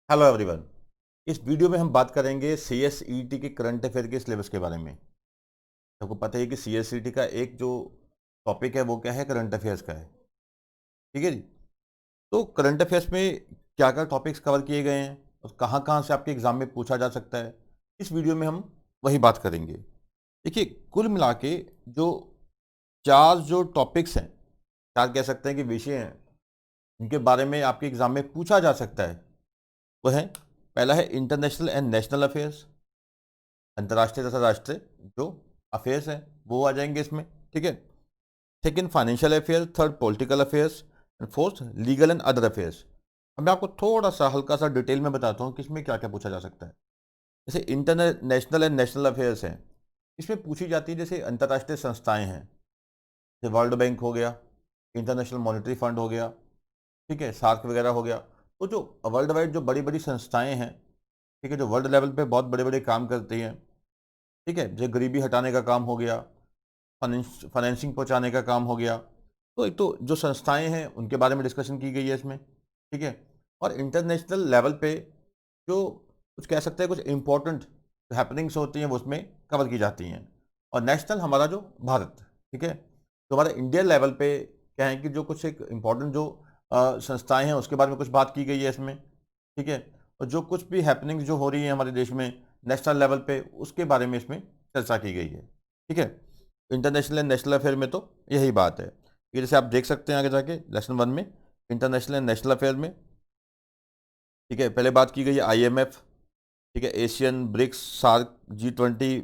Hello everyone. इस video में हम बात करेंगे सीएसईटी के करंट अफेयर के सिलेबस के बारे में। आपको पता है कि सीएसईटी का एक जो टॉपिक है वो क्या है, करंट अफेयर्स का है। ठीक है जी। तो करंट अफेयर्स में क्या क्या टॉपिक्स कवर किए गए हैं और कहाँ कहाँ से आपके एग्जाम में पूछा जा सकता है, इस वीडियो में हम वही बात करेंगे। देखिए, कुल मिला के जो चार जो टॉपिक्स हैं, चार कह सकते हैं कि विषय हैं, उनके बारे में आपके एग्जाम में पूछा जा सकता है। वो है, पहला है इंटरनेशनल एंड नेशनल अफेयर्स, अंतर्राष्ट्रीय तथा राष्ट्रीय जो अफेयर्स हैं वो आ जाएंगे इसमें। ठीक है। Second financial affairs, third political affairs and fourth legal and other affairs. अब मैं आपको थोड़ा सा हल्का सा डिटेल में बताता हूँ कि इसमें क्या क्या पूछा जा सकता है। जैसे इंटरनेशनल एंड नेशनल अफेयर्स हैं, इसमें पूछी जाती है जैसे अंतर्राष्ट्रीय संस्थाएं हैं, जैसे वर्ल्ड बैंक हो गया, इंटरनेशनल मॉनेटरी फंड हो गया, ठीक है, सार्क वगैरह हो गया। तो जो वर्ल्ड वाइड जो बड़ी बड़ी संस्थाएं हैं, ठीक है, जो वर्ल्ड लेवल पे बहुत बड़े बड़े काम करती हैं, ठीक है, जो गरीबी हटाने का काम हो गया, फाइनेंसिंग पहुंचाने का काम हो गया। तो एक तो जो संस्थाएं हैं उनके बारे में डिस्कशन की गई है इसमें। ठीक है। और इंटरनेशनल लेवल पे जो कुछ कह सकते हैं कुछ इंपॉर्टेंट हैपनिंग्स होती हैं वो उसमें कवर की जाती हैं। और नेशनल हमारा जो भारत, ठीक है, तो हमारा इंडिया लेवल पे क्या है कि जो कुछ एक इम्पॉर्टेंट जो संस्थाएं हैं उसके बारे में कुछ बात की गई है इसमें। ठीक है। और जो कुछ भी हैपनिंग्स जो हो रही हैं हमारे देश में नेशनल लेवल पे, उसके बारे में इसमें चर्चा की गई है। ठीक है। इंटरनेशनल एंड नेशनल अफेयर में तो यही बात है। ये जैसे आप देख सकते हैं आगे जाके लेसन वन में, इंटरनेशनल एंड नेशनल अफेयर में, ठीक है, पहले बात की गई है आईएमएफ, ठीक है, Asian, BRICS, SAARC, G20,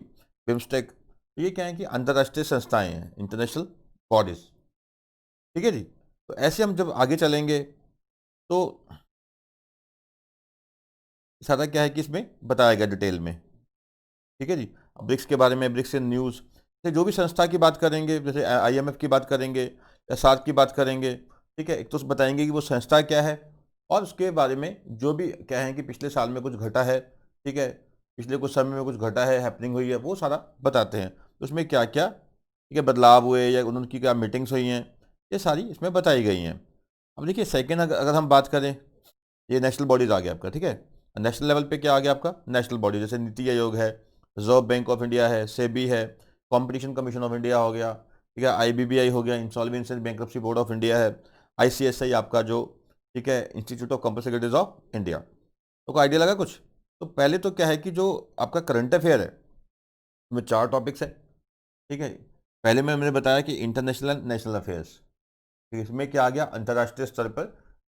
BIMSTEC. तो ये क्या है कि अंतर्राष्ट्रीय संस्थाएं हैं, इंटरनेशनल बॉडीज। ठीक है जी। तो ऐसे हम जब आगे चलेंगे तो सारा क्या है कि इसमें बताया गया डिटेल में। ठीक है जी। अब ब्रिक्स के बारे में, ब्रिक्स न्यूज़ से जो भी संस्था की बात करेंगे, जैसे आईएमएफ की बात करेंगे या सार्क की बात करेंगे, ठीक है, एक तो बताएंगे कि वो संस्था क्या है और उसके बारे में जो भी क्या है कि पिछले साल में कुछ घटा है, ठीक है, पिछले कुछ समय में कुछ घटा है, हैपनिंग हुई है, वो सारा बताते हैं। तो उसमें क्या क्या, ठीक है, बदलाव हुए या उनकी क्या मीटिंग्स हुई हैं, ये सारी इसमें बताई गई हैं। अब देखिए, सेकेंड अगर हम बात करें, ये नेशनल बॉडीज आ गया आपका। ठीक है। नेशनल लेवल पे क्या आ गया आपका, नेशनल बॉडी, जैसे नीति आयोग है, रिजर्व बैंक ऑफ इंडिया है, सेबी है, कंपटीशन कमीशन ऑफ इंडिया हो गया, ठीक है, आईबीबीआई हो गया, insolvency and bankruptcy board of India है, आईसीएसआई आपका जो, ठीक है, institute of company secretaries of India. तो कोई आइडिया लगा कुछ? तो पहले तो क्या है कि जो आपका करंट अफेयर है उसमें चार टॉपिक्स है। ठीक है। पहले मैंने बताया कि इंटरनेशनल एंड नेशनल अफेयर्स, इसमें क्या आ गया, अंतर्राष्ट्रीय स्तर पर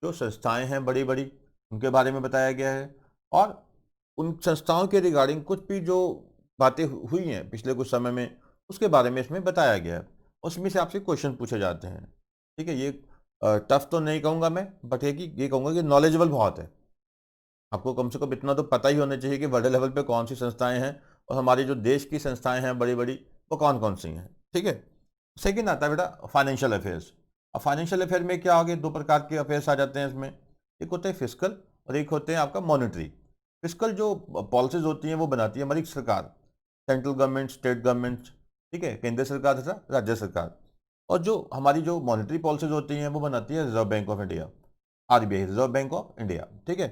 जो संस्थाएं हैं बड़ी बड़ी, उनके बारे में बताया गया है। और उन संस्थाओं के रिगार्डिंग कुछ भी जो बातें हुई हैं पिछले कुछ समय में, उसके बारे में इसमें बताया गया है। उसमें से आपसे क्वेश्चन पूछे जाते हैं। ठीक है। ये टफ तो नहीं कहूँगा मैं, बट ये कहूँगा कि नॉलेजेबल बहुत है। आपको कम से कम इतना तो पता ही होना चाहिए कि वर्ल्ड लेवल पे कौन सी संस्थाएं हैं और हमारी जो देश की संस्थाएं हैं बड़ी बड़ी, वो कौन कौन सी हैं। ठीक है। सेकेंड आता है बेटा फाइनेंशियल अफेयर्स। अब फाइनेंशियल अफेयर में क्या आगे दो प्रकार के अफेयर्स आ जाते हैं इसमें। एक होते हैं फिजिकल और एक होते हैं आपका मॉनेटरी। फिजिकल जो पॉलिसीज होती हैं वो बनाती है हमारी सरकार, सेंट्रल गवर्नमेंट, स्टेट गवर्नमेंट, ठीक है, केंद्र सरकार तथा राज्य सरकार। और जो हमारी जो मॉनेटरी पॉलिसीज होती हैं वो बनाती है reserve bank of India, RBI, reserve bank of India. ठीक है।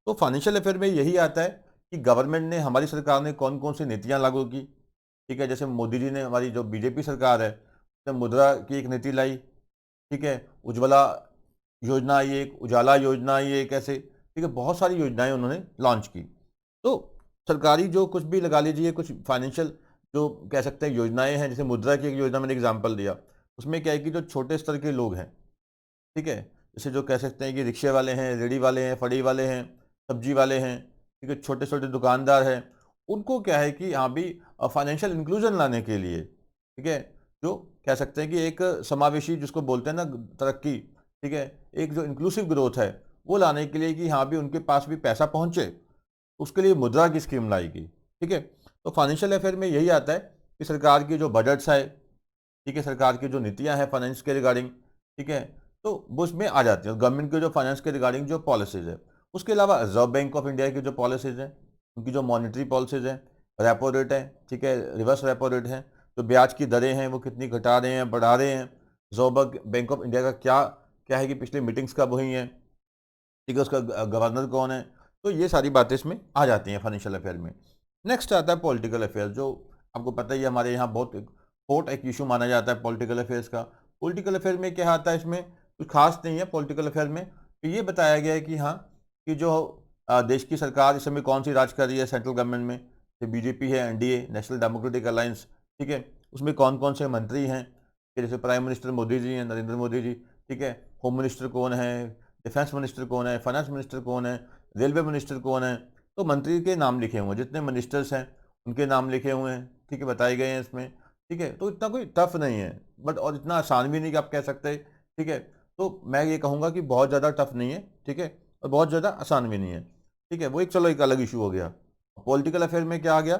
तो फाइनेंशियल अफेयर में यही आता है कि गवर्नमेंट ने, हमारी सरकार ने कौन कौन सी नीतियां लागू की। ठीक है। जैसे मोदी जी ने, हमारी जो बीजेपी सरकार है, उसने मुद्रा की एक नीति लाई। ठीक है। उज्ज्वला योजना आई, एक उजाला योजना आई, एक ऐसे, ठीक है, बहुत सारी योजनाएं उन्होंने लॉन्च की। तो सरकारी जो कुछ भी लगा लीजिए, कुछ फाइनेंशियल जो कह सकते हैं योजनाएं हैं, जैसे मुद्रा की एक योजना मैंने एग्जांपल दिया, उसमें क्या है कि जो छोटे स्तर के लोग हैं, ठीक है, जैसे जो कह सकते हैं कि रिक्शे वाले हैं, रेडी वाले हैं, फड़ी वाले हैं, सब्जी वाले हैं, ठीक है, छोटे छोटे दुकानदार हैं, उनको क्या है कि यहाँ भी फाइनेंशियल इंक्लूजन लाने के लिए, ठीक है, जो कह सकते हैं कि एक समावेशी जिसको बोलते हैं ना, तरक्की, ठीक है, एक जो इंक्लूसिव ग्रोथ है वो लाने के लिए कि यहाँ भी उनके पास भी पैसा पहुँचे, उसके लिए मुद्रा की स्कीम लाएगी। ठीक है। तो फाइनेंशियल अफेयर में यही आता है कि सरकार की जो बजट्स है, ठीक है, सरकार की जो नीतियां हैं फाइनेंस के रिगार्डिंग, ठीक है, तो वो उसमें आ जाती है गवर्नमेंट के जो फाइनेंस के रिगार्डिंग जो पॉलिसीज है। उसके अलावा रिजर्व बैंक ऑफ इंडिया की जो पॉलिसीज हैं, उनकी जो मॉनेटरी पॉलिसीज हैं, रेपो रेट है, ठीक है, रिवर्स रेपो रेट है, जो ब्याज की दरें हैं वो कितनी घटा रहे हैं, बढ़ा रहे हैं, रिजर्व बैंक ऑफ इंडिया का क्या क्या है कि पिछली मीटिंग्स कब हुई हैं, ठीक है, उसका गवर्नर कौन है, तो ये सारी बातें इसमें आ जाती हैं फाइनेंशियल अफेयर में। नेक्स्ट आता है पॉलिटिकल अफेयर, जो आपको पता ही है हमारे यहाँ बहुत हॉट एक इशू माना जाता है पॉलिटिकल अफेयर्स का। पॉलिटिकल अफेयर में क्या आता है, इसमें कुछ खास नहीं है पॉलिटिकल अफेयर में। तो ये बताया गया है कि हाँ, कि जो देश की सरकार इस समय कौन सी राज कर रही है सेंट्रल गवर्नमेंट में, तो बीजेपी है, एनडीए, नेशनल डेमोक्रेटिक अलायंस, ठीक है, उसमें कौन कौन से मंत्री हैं, कि जैसे प्राइम मिनिस्टर मोदी जी हैं, नरेंद्र मोदी जी, ठीक है, होम मिनिस्टर कौन है, डिफेंस मिनिस्टर कौन है, फाइनेंस मिनिस्टर कौन है, रेलवे मिनिस्टर कौन है। तो मंत्री के नाम लिखे हुए हैं, जितने मिनिस्टर्स हैं उनके नाम लिखे हुए हैं, ठीक है, बताए गए हैं इसमें, ठीक है। तो इतना कोई टफ नहीं है, बट और इतना आसान भी नहीं कि आप कह सकते हैं, ठीक है। तो मैं ये कहूँगा कि बहुत ज़्यादा टफ नहीं है, ठीक है, और बहुत ज़्यादा आसान भी नहीं है, ठीक है। वो एक चलो एक अलग इशू हो गया। पॉलिटिकल अफेयर में क्या आ गया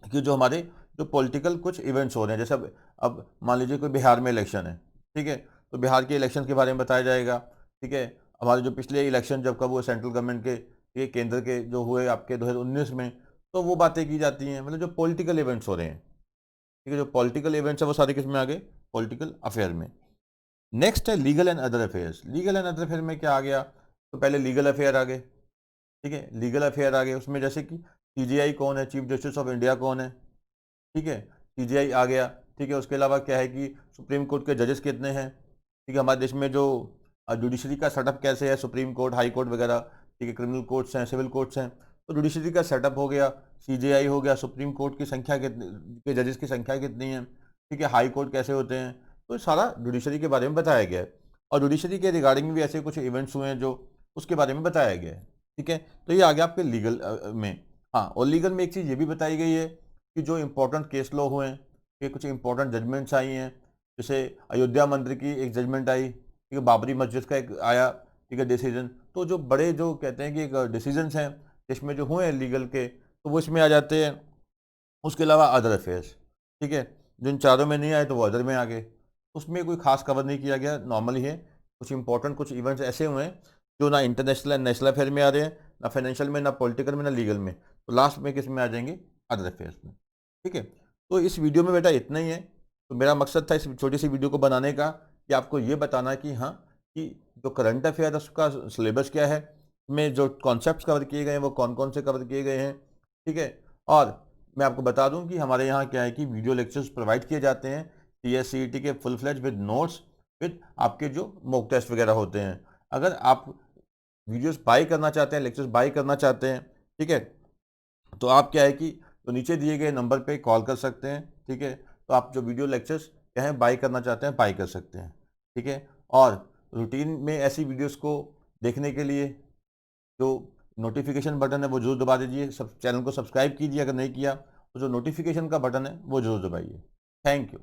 कि जो हमारे जो पॉलिटिकल कुछ इवेंट्स हो रहे हैं, जैसे अब मान लीजिए कोई बिहार में इलेक्शन है, ठीक है, तो बिहार के इलेक्शन के बारे में बताया जाएगा, ठीक है। हमारे जो पिछले इलेक्शन जब कब हुए सेंट्रल गवर्नमेंट के, ये केंद्र के जो हुए आपके 2019 में, तो वो बातें की जाती हैं, मतलब जो पॉलिटिकल इवेंट्स हो रहे हैं, ठीक है, जो पॉलिटिकल इवेंट्स है वो सारे किस में आ गए, पॉलिटिकल अफेयर में। नेक्स्ट है legal and other affairs. Legal and other affair में क्या आ गया, तो पहले लीगल अफेयर आ गए, ठीक है, लीगल अफेयर आ गए, उसमें जैसे कि सीजीआई कौन है, चीफ जस्टिस ऑफ इंडिया कौन है, ठीक है, सीजीआई आ गया, ठीक है। उसके अलावा क्या है कि सुप्रीम कोर्ट के जजेस कितने हैं, ठीक है, हमारे देश में जो जुडिशरी का सेटअप कैसे है, सुप्रीम कोर्ट, हाई कोर्ट वगैरह, ठीक है, क्रिमिनल कोर्ट्स हैं, सिविल कोर्ट्स हैं, तो जुडिशरी का सेटअप हो गया, सीजेआई हो गया, सुप्रीम कोर्ट की संख्या कितनी, के जजेस की संख्या कितनी है, ठीक है, हाई कोर्ट कैसे होते हैं, तो ये सारा जुडिशरी के बारे में बताया गया है। और जुडिशरी के रिगार्डिंग भी ऐसे कुछ इवेंट्स हुए हैं जो उसके बारे में बताया गया है, ठीक है। तो ये आ गया आपके लीगल में। हाँ, और लीगल में एक चीज़ ये भी बताई गई है कि जो इंपॉर्टेंट केस लॉ हुए हैं, कि कुछ इंपॉर्टेंट जजमेंट्स आई हैं, जैसे अयोध्या मंदिर की एक जजमेंट आई, ठीक है, बाबरी मस्जिद का एक आया, ठीक है, डिसीजन। तो जो बड़े जो कहते हैं कि एक डिसीजंस हैं इसमें जो हुए हैं लीगल के, तो वो इसमें आ जाते हैं। उसके अलावा अदर अफेयर्स, ठीक है, जिन चारों में नहीं आए तो वो अदर में आ गए, उसमें कोई खास कवर नहीं किया गया, नॉर्मल ही है। कुछ इंपॉर्टेंट कुछ इवेंट्स ऐसे हुए हैं जो ना इंटरनेशनल एंड नेशनल अफेयर में आ रहे हैं, ना फाइनेंशियल में, ना पॉलिटिकल में, ना लीगल में, तो लास्ट में किस में आ जाएंगे, अदर अफेयर्स में, ठीक है। तो इस वीडियो में बेटा इतना ही है। तो मेरा मकसद था इस छोटी सी वीडियो को बनाने का कि आपको ये बताना कि हाँ, कि जो करंट अफेयर है उसका सिलेबस क्या है, में जो कॉन्सेप्ट्स कवर किए गए हैं वो कौन कौन से कवर किए गए हैं, ठीक है। और मैं आपको बता दूं कि हमारे यहाँ क्या है कि वीडियो लेक्चर्स प्रोवाइड किए जाते हैं CSCET के full fledge with notes, with आपके जो मॉक टेस्ट वगैरह होते हैं। अगर आप वीडियोस बाय करना चाहते हैं, लेक्चर्स बाय करना चाहते हैं, ठीक है, तो आप क्या है कि तो नीचे दिए गए नंबर पे कॉल कर सकते हैं, ठीक है। तो आप जो वीडियो लेक्चर्स क्या है बाय करना चाहते हैं, बाय कर सकते हैं, ठीक है। और रूटीन में ऐसी वीडियोस को देखने के लिए जो नोटिफिकेशन बटन है वो जरूर दबा दीजिए, सब चैनल को सब्सक्राइब कीजिए अगर नहीं किया, तो जो नोटिफिकेशन का बटन है वो जरूर दबाइए। Thank you.